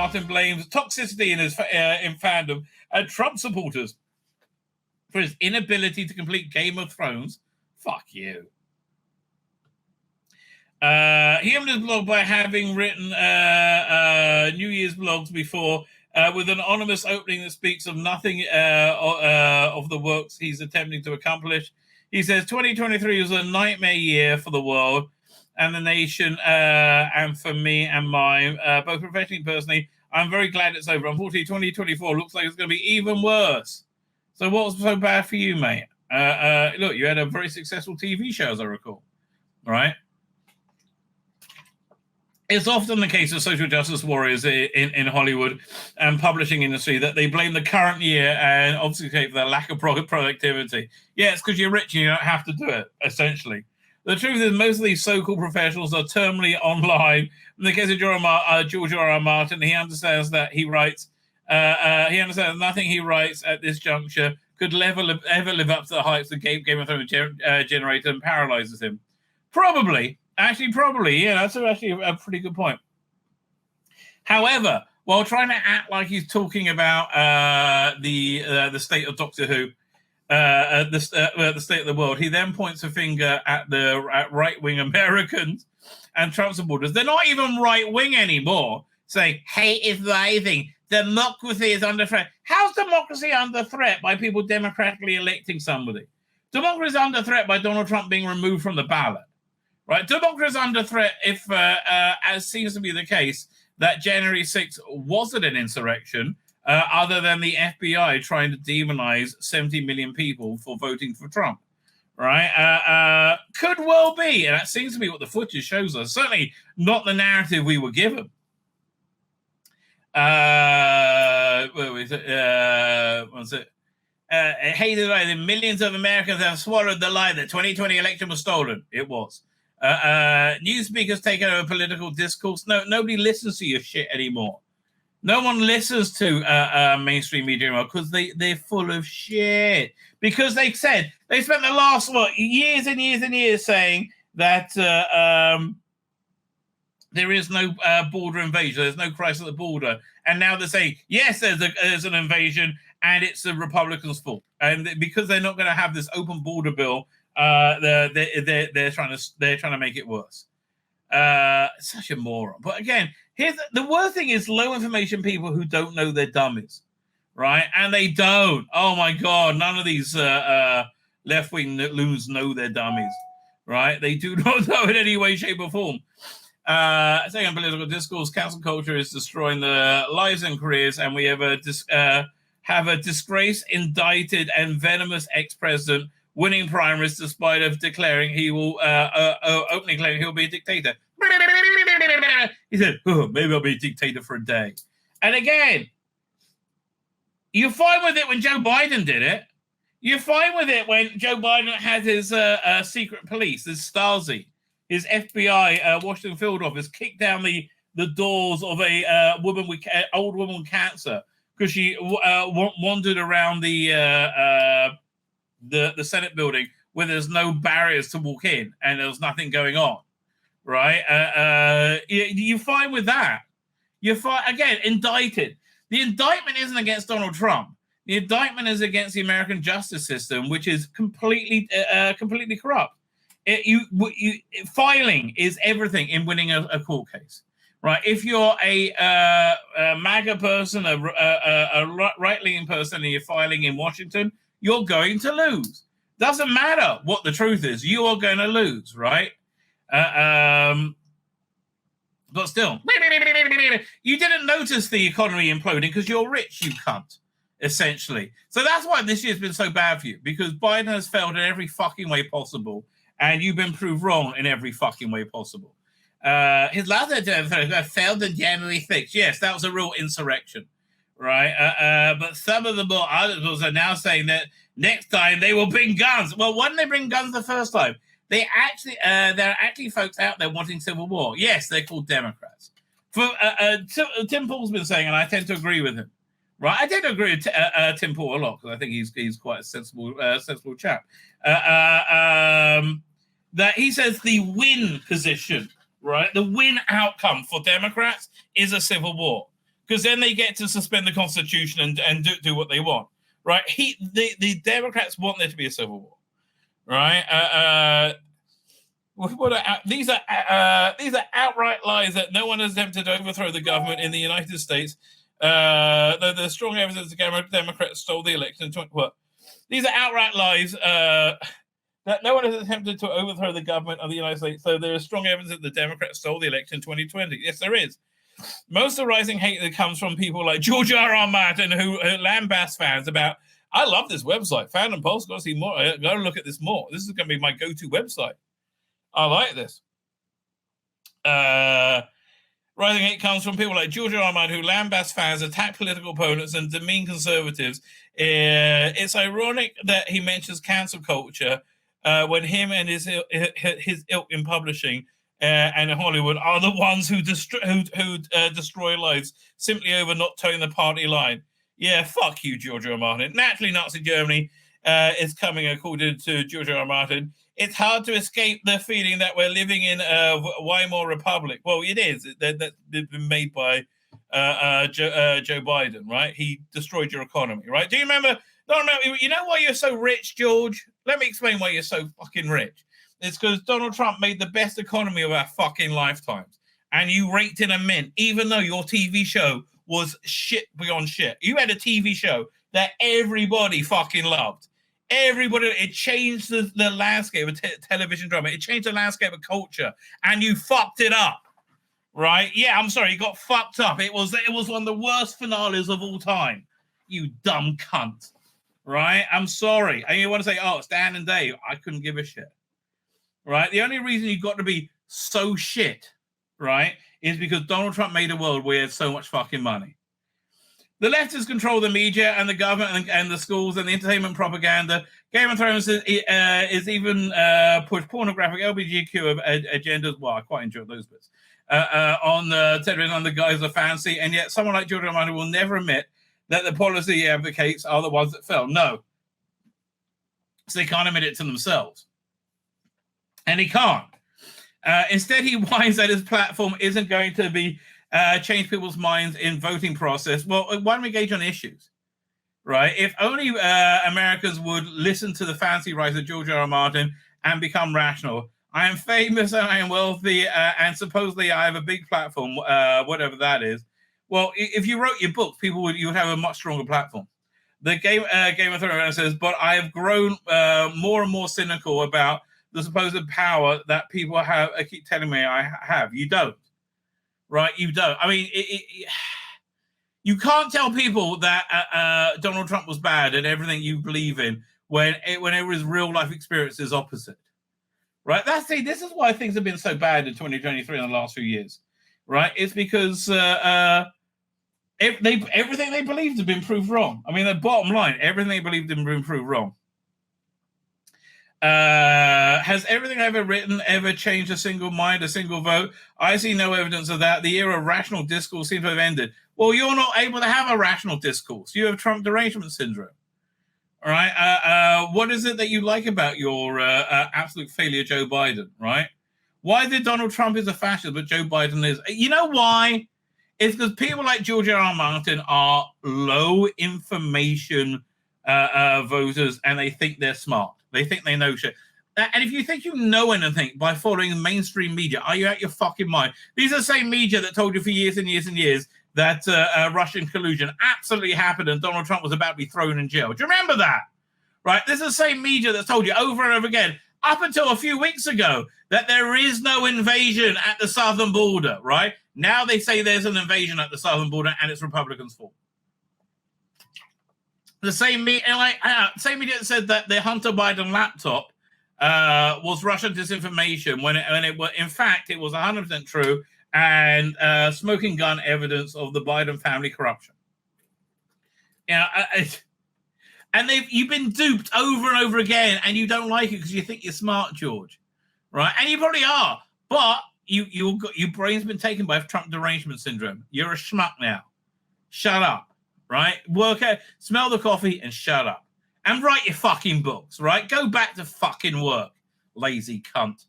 Martin blames toxicity in fandom and Trump supporters for his inability to complete Game of Thrones. Fuck you. He opened his blog by having written New Year's blogs before, with an anonymous opening that speaks of nothing of the works he's attempting to accomplish. He says 2023 was a nightmare year for the world and the nation, and for me and mine, both professionally and personally. I'm very glad it's over. Unfortunately, 2024 looks like it's going to be even worse. So what was so bad for you, mate? Look, you had a very successful TV show, as I recall, right? It's often the case of social justice warriors in Hollywood and publishing industry that they blame the current year and obfuscate their lack of productivity. Yeah, it's because you're rich and you don't have to do it, essentially. The truth is most of these so-called professionals are terminally online. In the case of George R.R. Martin, he understands that he writes, he understands nothing he writes at this juncture could ever live up to the heights the Game of Thrones generator and paralyzes him. Probably. Actually, probably, yeah, that's actually a pretty good point. However, while trying to act like he's talking about the state of Doctor Who, the state of the world, he then points a finger at right-wing Americans and Trump supporters. They're not even right-wing anymore, saying hate is rising, democracy is under threat. How's democracy under threat by people democratically electing somebody? Democracy is under threat by Donald Trump being removed from the ballot. Right, democracy is under threat if, as seems to be the case, that January 6th wasn't an insurrection, other than the FBI trying to demonize 70 million people for voting for Trump. Right, could well be, and that seems to be what the footage shows us. Certainly not the narrative we were given. What was it? Hated by the millions of Americans have swallowed the lie that 2020 election was stolen. It was. News speakers taking over political discourse. No, nobody listens to your shit anymore. No one listens to mainstream media anymore because they're full of shit. Because they spent the last years and years and years saying that there is no border invasion, there's no crisis at the border, and now they're saying yes, there's an invasion, and it's the Republicans' fault. And because they're not going to have this open border bill. They're trying to make it worse. Such a moron. But again, here's the worst thing is low information people who don't know they're dummies, right? And they don't. Oh my God, none of these left-wing loons know they're dummies, right? They do not know in any way, shape, or form. Second, political discourse, cancel culture is destroying the lives and careers, and we have a disgraced, indicted, and venomous ex-president winning primaries despite of declaring he will openly claim he'll be a dictator. He said, maybe I'll be a dictator for a day. And again, you're fine with it when Joe Biden did it. You're fine with it when Joe Biden had his secret police, his Stasi, his FBI Washington field office kicked down the doors of a old woman with cancer because she wandered around the Senate building where there's no barriers to walk in and there's nothing going on, right? You're fine with that. You're fine. Again, indicted. The indictment isn't against Donald Trump. The indictment is against the American justice system, which is completely corrupt. Filing is everything in winning a court case, right? If you're a MAGA person, a right-leaning person, and you're filing in Washington, you're going to lose. Doesn't matter what the truth is, you are going to lose, right? But still, you didn't notice the economy imploding because you're rich, you cunt, essentially. So that's why this year's been so bad for you, because Biden has failed in every fucking way possible, and you've been proved wrong in every fucking way possible. His last attempt failed on January 6th. Yes, that was a real insurrection, right? But some of the more articles are now saying that next time they will bring guns. Well, why didn't they bring guns the first time? There are actually folks out there wanting civil war. Yes, they're called Democrats. Tim Pool's been saying, and I tend to agree with him. Right, I tend to agree with Tim Pool a lot because I think he's quite a sensible chap. That he says the win position, right, the win outcome for Democrats is a civil war because then they get to suspend the Constitution and do what they want, right? The Democrats want there to be a civil war, right? These are outright lies that no one has attempted to overthrow the government in the United States. There's strong evidence the Democrats stole the election. These are outright lies that no one has attempted to overthrow the government of the United States. So there is strong evidence that the Democrats stole the election in 2020. Yes, there is. Most of the rising hate that comes from people like George R.R. Martin, who lambast fans about, I love this website, Fan and Pulse, got to see more, got to look at this more. This is going to be my go-to website. I like this. Rising hate comes from people like George R. Martin, who lambast fans, attack political opponents, and demean conservatives. It's ironic that he mentions cancel culture when him and his ilk in publishing and in Hollywood are the ones who destroy lives simply over not towing the party line. Yeah, fuck you, George R. Martin. Naturally, Nazi Germany is coming, according to George R. Martin. It's hard to escape the feeling that we're living in a Weimar Republic. Well, it is. That's been made by Joe Biden, right? He destroyed your economy, right? Do you remember? No, you know why you're so rich, George? Let me explain why you're so fucking rich. It's because Donald Trump made the best economy of our fucking lifetimes. And you raked in a mint, even though your TV show was shit beyond shit. You had a TV show that everybody fucking loved. Everybody, it changed the landscape of television drama. It changed the landscape of culture, and you fucked it up, right? Yeah, I'm sorry, you got fucked up. It was one of the worst finales of all time. You dumb cunt, right? I'm sorry. And you want to say, oh, it's Dan and Dave. I couldn't give a shit, right? The only reason you got to be so shit, right, is because Donald Trump made a world where he had so much fucking money. The leftists control the media and the government and the schools and the entertainment propaganda. Game of Thrones is even push pornographic LGBTQ agendas. Well, I quite enjoy those bits. On television on the guise of fancy, and yet someone like George R. Martin will never admit that the policy he advocates are the ones that fell. No. So they can't admit it to themselves. And he can't. Instead, he whines that his platform isn't going to be change people's minds in voting process. Well, why don't we engage on issues, right? If only Americans would listen to the fancy writer George R. R. Martin and become rational. I am famous and I am wealthy and supposedly I have a big platform, whatever that is. Well, if you wrote your books, you would have a much stronger platform. The Game of Thrones says, but I have grown more and more cynical about the supposed power that people have. Keep telling me I have. You don't. Right, you don't. I mean, you can't tell people that Donald Trump was bad and everything you believe in when it was real life experience is opposite. Right? This is why things have been so bad in 2023 in the last few years. Right? It's because everything they believed had been proved wrong. I mean, the bottom line, everything they believed had been proved wrong. Has everything I've ever written ever changed a single mind, a single vote? I see no evidence of that. The era of rational discourse seems to have ended. Well, you're not able to have a rational discourse. You have Trump derangement syndrome. All right. What is it that you like about your absolute failure, Joe Biden? Right? Why is it Donald Trump is a fascist, but Joe Biden is? You know why? It's because people like George R. R. Martin are low information voters, and they think they're smart. They think they know shit. And if you think you know anything by following mainstream media, are you out your fucking mind? These are the same media that told you for years and years and years that Russian collusion absolutely happened and Donald Trump was about to be thrown in jail. Do you remember that? Right? This is the same media that's told you over and over again, up until a few weeks ago, that there is no invasion at the southern border, right? Now they say there's an invasion at the southern border and it's Republicans' fault. The same media that said that the Hunter Biden laptop was Russian disinformation when it was, in fact, it was 100% true and smoking gun evidence of the Biden family corruption. And you've been duped over and over again, and you don't like it because you think you're smart, George, right? And you probably are, but your brain's been taken by Trump derangement syndrome. You're a schmuck now. Shut up. Right? Work out, smell the coffee and shut up. And write your fucking books, right? Go back to fucking work, lazy cunt.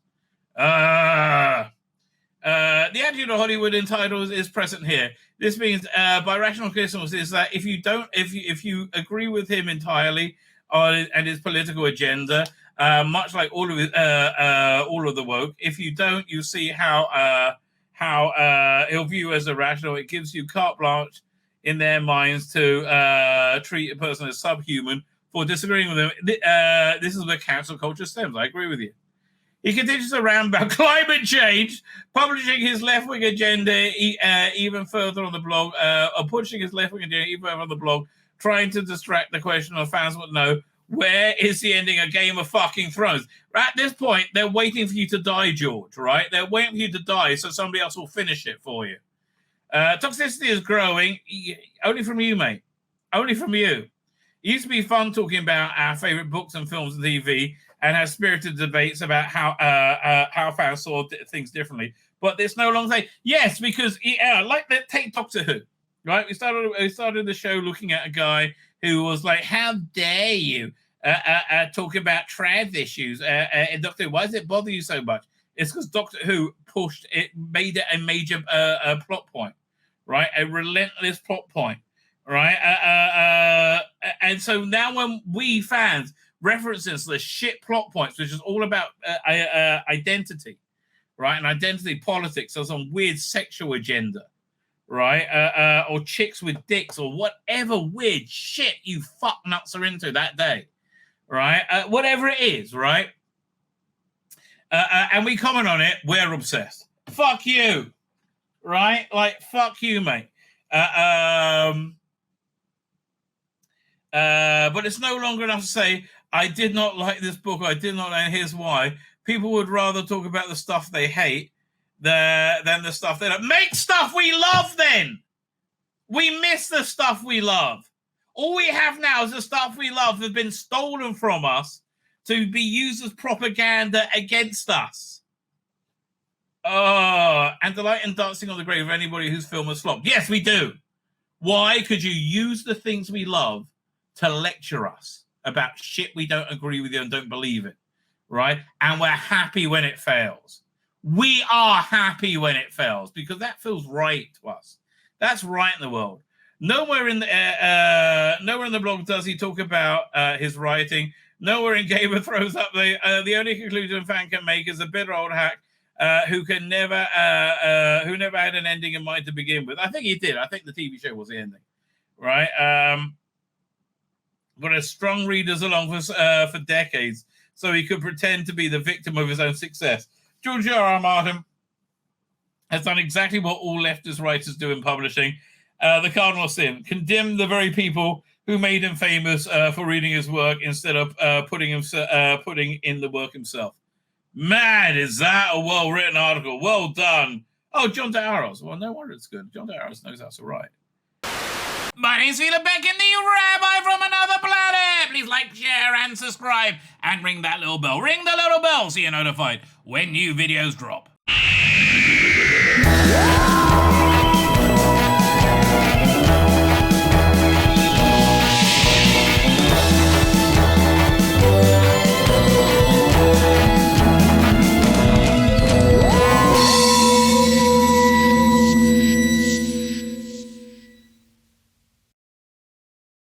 The attitude of Hollywood in titles is present here. This means by rational criticism is that if you agree with him entirely and his political agenda, much like all of the woke, if you don't, you see how he'll view as irrational. It gives you carte blanche in their minds to treat a person as subhuman for disagreeing with them. This is where cancel culture stems. I agree with you. He continues to rant about climate change, publishing his left-wing agenda even further on the blog, or pushing his left-wing agenda even further on the blog, trying to distract the question of fans would know, where is the ending of Game of fucking Thrones? At this point, they're waiting for you to die, George, right? They're waiting for you to die so somebody else will finish it for you. Toxicity is growing, only from you, mate. Only from you. It used to be fun talking about our favorite books and films and TV and have spirited debates about how fans saw things differently. But it's no longer like, yes, because take Doctor Who, right? We started the show looking at a guy who was like, how dare you talk about trans issues in Doctor Who? Why does it bother you so much? It's because Doctor Who made it a major plot point, right? A relentless plot point, right? And so now when we fans references the shit plot points, which is all about identity, right? And identity politics or some weird sexual agenda, right? Or chicks with dicks or whatever weird shit you fuck nuts are into that day, right? Whatever it is, right? And we comment on it, we're obsessed. Fuck you, right? Like, fuck you, mate. But it's no longer enough to say, I did not like this book, I did not like, and here's why. People would rather talk about the stuff they hate than the stuff they don't. Make stuff we love, then. We miss the stuff we love. All we have now is the stuff we love that has been stolen from us to be used as propaganda against us. And delight in dancing on the grave of anybody whose film has flopped. Yes, we do. Why could you use the things we love to lecture us about shit we don't agree with you and don't believe it, right? And we're happy when it fails. We are happy when it fails because that feels right to us. That's right in the world. Nowhere in the blog does he talk about his writing. Nowhere in Game of Thrones up there. The only conclusion a fan can make is a bitter old hack who never had an ending in mind to begin with. I think he did. I think the TV show was the ending, right? But has strung readers along for decades, so he could pretend to be the victim of his own success. George R.R. Martin has done exactly what all leftist writers do in publishing. The cardinal sin: condemn the very people who made him famous for reading his work instead of putting in the work himself. Man, is that a well-written article? Well done. Oh, John Darrows. Well, no wonder it's good. John Darrows knows how to write. My name's Tzvi Lebetkin, the Rabbi from another planet. Please like, share, and subscribe. And ring that little bell. Ring the little bell so you're notified when new videos drop.